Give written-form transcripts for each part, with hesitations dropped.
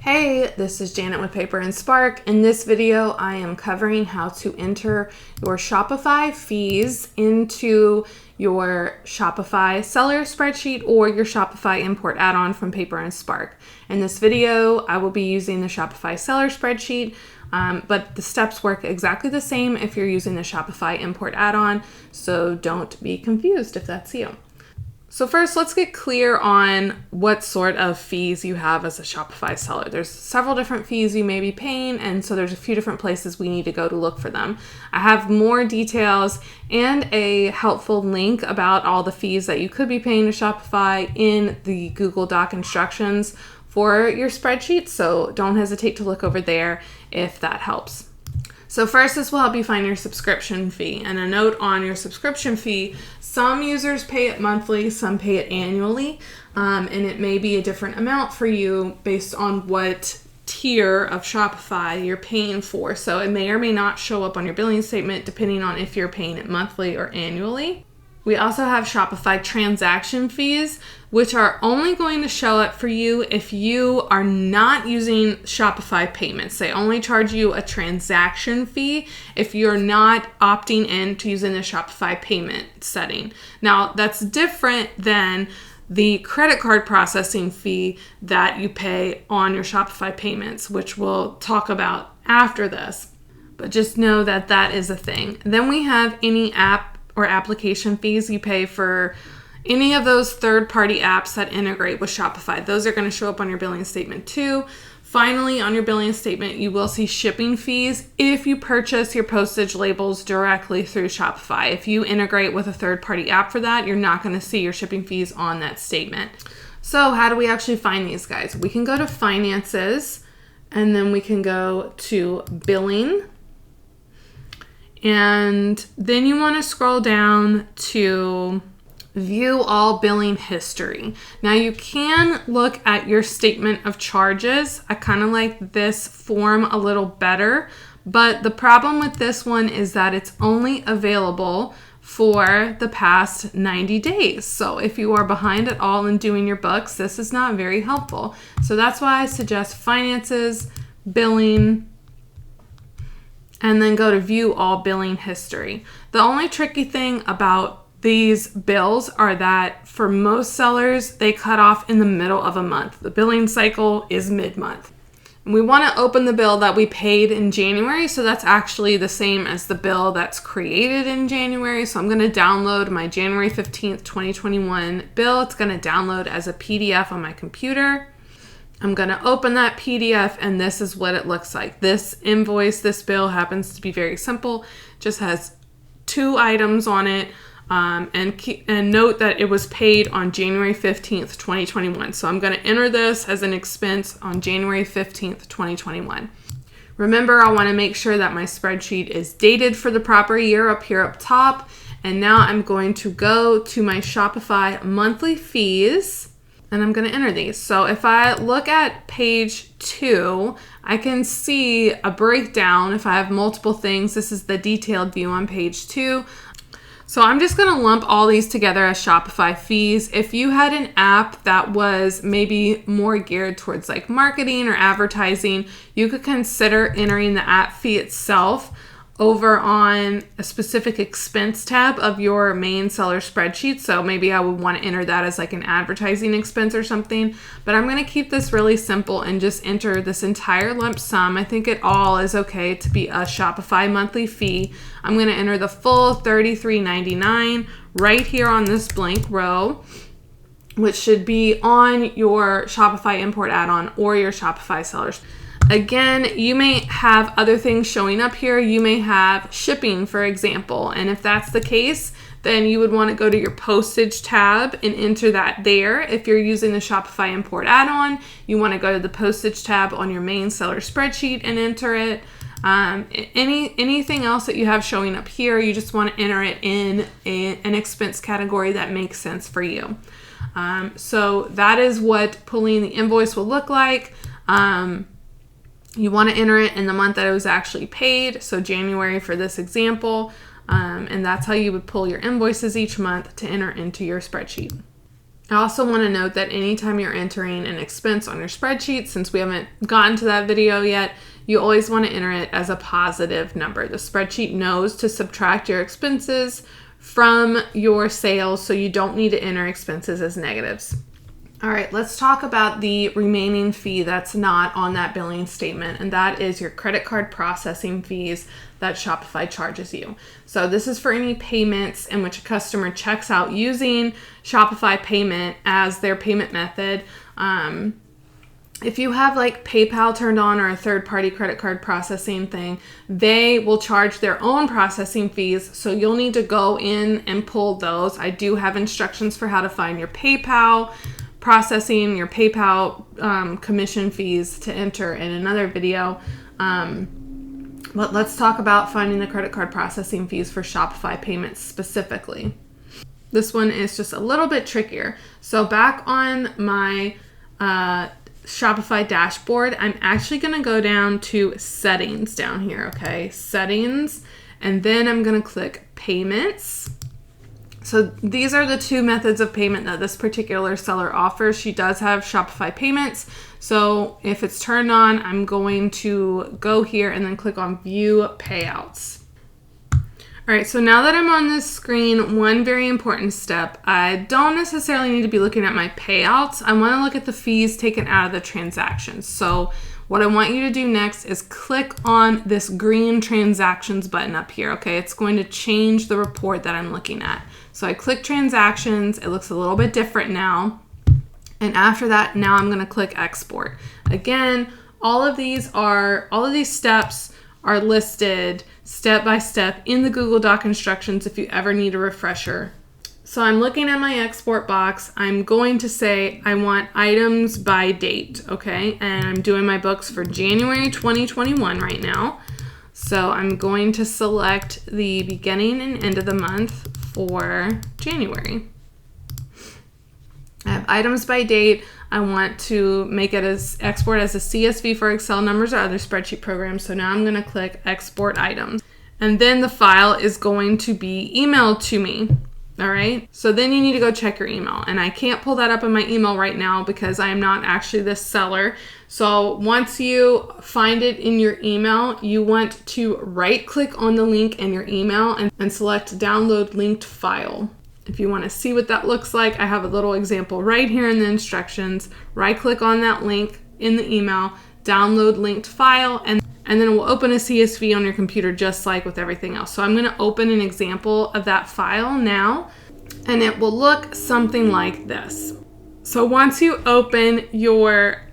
Hey, this is Janet with Paper and Spark. In this video, I am covering how to enter your Shopify fees into your Shopify seller spreadsheet or your Shopify import add-on from Paper and Spark. In this video, I will be using the Shopify seller spreadsheet, but the steps work exactly the same if you're using the Shopify import add-on, so don't be confused if that's you. So first, let's get clear on what sort of fees you have as a Shopify seller. There's several different fees you may be paying, and so there's a few different places we need to go to look for them. I have more details and a helpful link about all the fees that you could be paying to Shopify in the Google Doc instructions for your spreadsheet, so don't hesitate to look over there if that helps. So first, this will help you find your subscription fee. And a note on your subscription fee, some users pay it monthly, some pay it annually, and it may be a different amount for you based on what tier of Shopify you're paying for. So it may or may not show up on your billing statement depending on if you're paying it monthly or annually. We also have Shopify transaction fees, which are only going to show up for you if you are not using Shopify payments. They only charge you a transaction fee if you're not opting in to using the Shopify payment setting. Now, that's different than the credit card processing fee that you pay on your Shopify payments, which we'll talk about after this. But just know that that is a thing. Then we have any app or application fees you pay for any of those third-party apps that integrate with Shopify. Those are going to show up on your billing statement too. Finally, on your billing statement, you will see shipping fees if you purchase your postage labels directly through Shopify. If you integrate with a third-party app for that, you're not going to see your shipping fees on that statement. So how do we actually find these guys? We can go to Finances, and then we can go to Billing. And then you want to scroll down to View All Billing History. Now you can look at your statement of charges. I kind of like this form a little better, but the problem with this one is that it's only available for the past 90 days. So if you are behind at all in doing your books, this is not very helpful. So that's why I suggest Finances, Billing, and then go to View All Billing History. The only tricky thing about these bills are that for most sellers, they cut off in the middle of a month. The billing cycle is mid-month. And we want to open the bill that we paid in January, so that's actually the same as the bill that's created in January. So I'm going to download my January 15th, 2021 bill. It's going to download as a PDF on my computer. I'm going to open that PDF, and this is what it looks like. This invoice, this bill happens to be very simple. Just has 2 items on it, and note that it was paid on January 15th, 2021. So I'm going to enter this as an expense on January 15th, 2021. Remember, I want to make sure that my spreadsheet is dated for the proper year up here up top. And now I'm going to go to my Shopify monthly fees, and I'm going to enter these. So if I look at page 2, I can see a breakdown. If I have multiple things, this is the detailed view on page 2. So I'm just going to lump all these together as Shopify fees. If you had an app that was maybe more geared towards like marketing or advertising, you could consider entering the app fee itself over on a specific expense tab of your main seller spreadsheet. So maybe I would want to enter that as like an advertising expense or something, but I'm going to keep this really simple and just enter this entire lump sum. I think it all is okay to be a Shopify monthly fee. I'm going to enter the full $33.99 right here on this blank row, which should be on your Shopify import add-on or your Shopify sellers. Again, you may have other things showing up here. You may have shipping, for example. And if that's the case, then you would want to go to your postage tab and enter that there. If you're using the Shopify import add-on, you want to go to the postage tab on your main seller spreadsheet and enter it. Anything else that you have showing up here, you just want to enter it in an expense category that makes sense for you. So that is what pulling the invoice will look like. You want to enter it in the month that it was actually paid, so January for this example, and that's how you would pull your invoices each month to enter into your spreadsheet. I also want to note that anytime you're entering an expense on your spreadsheet, since we haven't gotten to that video yet, you always want to enter it as a positive number. The spreadsheet knows to subtract your expenses from your sales, so you don't need to enter expenses as negatives. All right, let's talk about the remaining fee that's not on that billing statement, and that is your credit card processing fees that Shopify charges you. So this is for any payments in which a customer checks out using Shopify payment as their payment method. If you have like PayPal turned on or a third-party credit card processing thing, they will charge their own processing fees. So you'll need to go in and pull those. I do have instructions for how to find your PayPal processing, your PayPal commission fees to enter in another video. But let's talk about finding the credit card processing fees for Shopify payments specifically. This one is just a little bit trickier. So back on my Shopify dashboard, I'm actually going to go down to settings down here, okay? Settings, and then I'm going to click payments. So these are the two methods of payment that this particular seller offers. She does have Shopify payments. So if it's turned on, I'm going to go here and then click on view payouts. All right, so now that I'm on this screen, one very important step, I don't necessarily need to be looking at my payouts. I want to look at the fees taken out of the transactions. So what I want you to do next is click on this green transactions button up here, okay? It's going to change the report that I'm looking at. So I click transactions, it looks a little bit different now. And after that, now I'm gonna click export. Again, all of these steps are listed step by step in the Google Doc instructions if you ever need a refresher. So I'm looking at my export box. I'm going to say I want items by date, okay? And I'm doing my books for January 2021 right now. So I'm going to select the beginning and end of the month for January. I have items by date. I want to make it as export as a CSV for Excel numbers or other spreadsheet programs. So now I'm going to click export items. And then the file is going to be emailed to me. All right. So then you need to go check your email. And I can't pull that up in my email right now because I am not actually this seller. So once you find it in your email, you want to right click on the link in your email and select download linked file. If you want to see what that looks like, I have a little example right here in the instructions. Right click on that link in the email, download linked file, and then it will open a CSV on your computer just like with everything else. So I'm going to open an example of that file now, and it will look something like this. So once you open your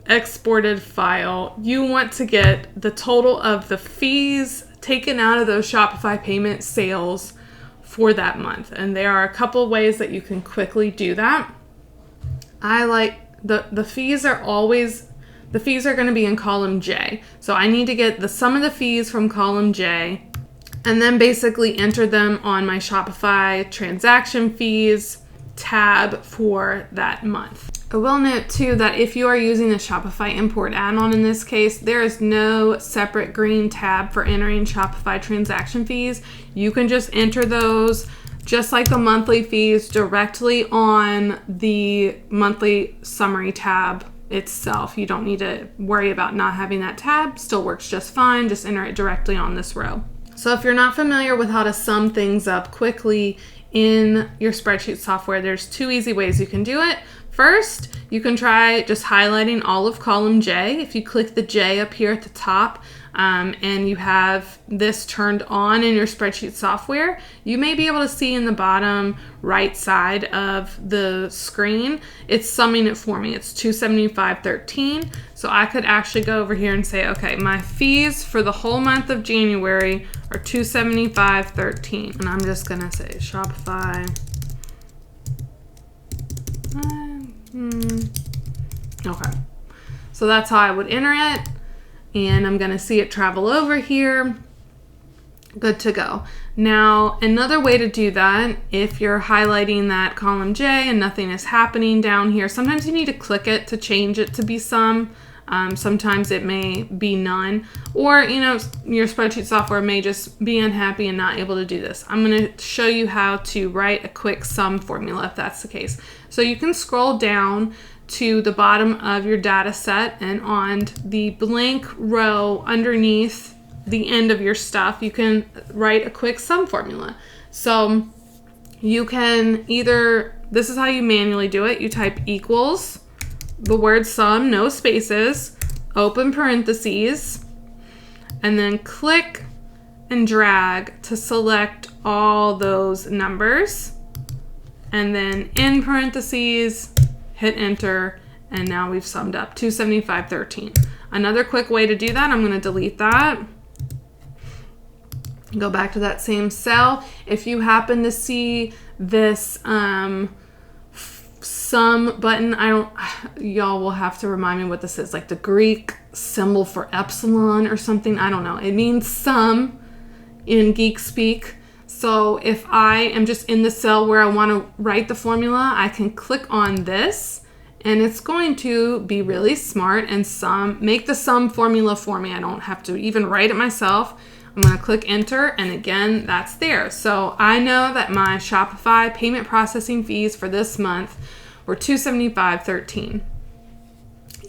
exported file, you want to get the total of the fees taken out of those Shopify payment sales for that month. And there are a couple ways that you can quickly do that. I like the fees are going to be in column J. So I need to get the sum of the fees from column J and then basically enter them on my Shopify transaction fees tab for that month. I will note too that if you are using the Shopify import add-on in this case, there is no separate green tab for entering Shopify transaction fees. You can just enter those just like the monthly fees directly on the monthly summary tab itself. You don't need to worry about not having that tab. Still works just fine. Just enter it directly on this row. So if you're not familiar with how to sum things up quickly in your spreadsheet software, there's two easy ways you can do it. First, you can try just highlighting all of column J. If you click the J up here at the top and you have this turned on in your spreadsheet software, you may be able to see in the bottom right side of the screen, it's summing it for me. It's $275.13. So I could actually go over here and say, okay, my fees for the whole month of January are $275.13. And I'm just going to say Shopify. Okay, so that's how I would enter it, and I'm gonna see it travel over here. Good to go. Now, another way to do that, if you're highlighting that column J and nothing is happening down here, sometimes you need to click it to change it to be sum. Sometimes it may be none, or your spreadsheet software may just be unhappy and not able to do this. I'm going to show you how to write a quick sum formula if that's the case. So you can scroll down to the bottom of your data set, and on the blank row underneath the end of your stuff, you can write a quick sum formula. So you can this is how you manually do it. You type equals the word sum, no spaces, open parentheses, and then click and drag to select all those numbers, and then in parentheses, hit enter, and now we've summed up 275.13. Another quick way to do that, I'm going to delete that. Go back to that same cell. If you happen to see this sum button, y'all will have to remind me what this is, like the Greek symbol for epsilon or something. I don't know. It means sum in geek speak. So if I am just in the cell where I want to write the formula, I can click on this, and it's going to be really smart and make the sum formula for me. I don't have to even write it myself. I'm going to click enter, and again, that's there. So I know that my Shopify payment processing fees for this month were $275.13.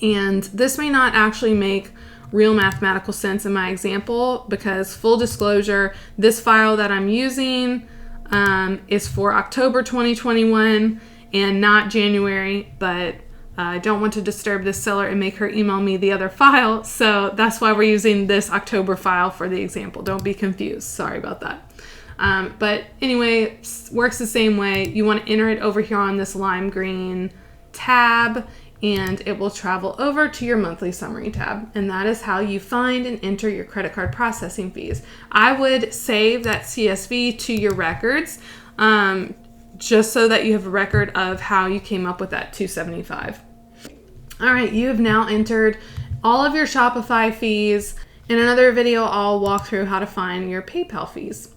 And this may not actually make real mathematical sense in my example, because full disclosure, this file that I'm using is for October 2021 and not January, but I don't want to disturb this seller and make her email me the other file, so that's why we're using this October file for the example. Don't be confused. Sorry about that. But anyway, works the same way. You want to enter it over here on this lime green tab, and it will travel over to your monthly summary tab. And that is how you find and enter your credit card processing fees. I would save that CSV to your records, just so that you have a record of how you came up with that 275. All right, you have now entered all of your Shopify fees. In another video, I'll walk through how to find your PayPal fees.